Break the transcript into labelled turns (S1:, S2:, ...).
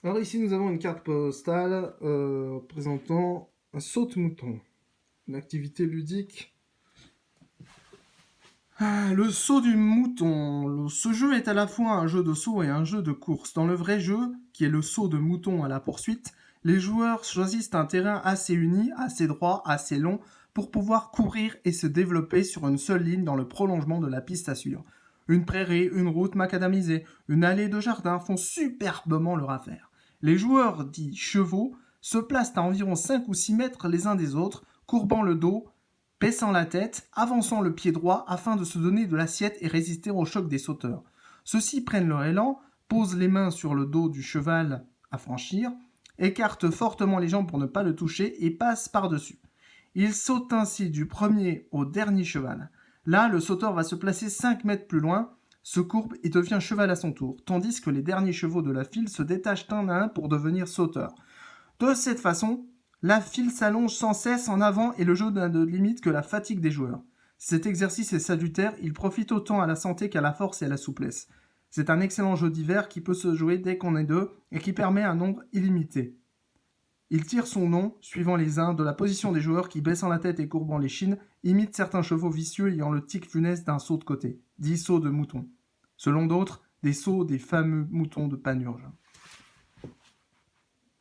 S1: Alors ici nous avons une carte postale présentant un saute-mouton, une activité ludique. Le saut du mouton. Ce jeu est à la fois un jeu de saut et un jeu de course. Dans le vrai jeu, qui est le saut de mouton à la poursuite, les joueurs choisissent un terrain assez uni, assez droit, assez long, pour pouvoir courir et se développer sur une seule ligne dans le prolongement de la piste à suivre. Une prairie, une route macadamisée, une allée de jardin font superbement leur affaire. Les joueurs dits chevaux se placent à environ 5 ou 6 mètres les uns des autres, courbant le dos, baissant la tête, avançant le pied droit afin de se donner de l'assiette et résister au choc des sauteurs. Ceux-ci prennent leur élan, posent les mains sur le dos du cheval à franchir, écartent fortement les jambes pour ne pas le toucher et passent par-dessus. Ils sautent ainsi du premier au dernier cheval. Là, le sauteur va se placer 5 mètres plus loin, se courbe et devient cheval à son tour, tandis que les derniers chevaux de la file se détachent un à un pour devenir sauteurs. De cette façon, la file s'allonge sans cesse en avant et le jeu n'a de limite que la fatigue des joueurs. Cet exercice est salutaire, il profite autant à la santé qu'à la force et à la souplesse. C'est un excellent jeu d'hiver qui peut se jouer dès qu'on est deux et qui permet un nombre illimité. Il tire son nom, suivant les uns, de la position des joueurs qui, baissant la tête et courbant les chines, imitent certains chevaux vicieux ayant le tic funeste d'un saut de côté, dit saut de mouton. Selon d'autres, des sauts des fameux moutons de Panurge.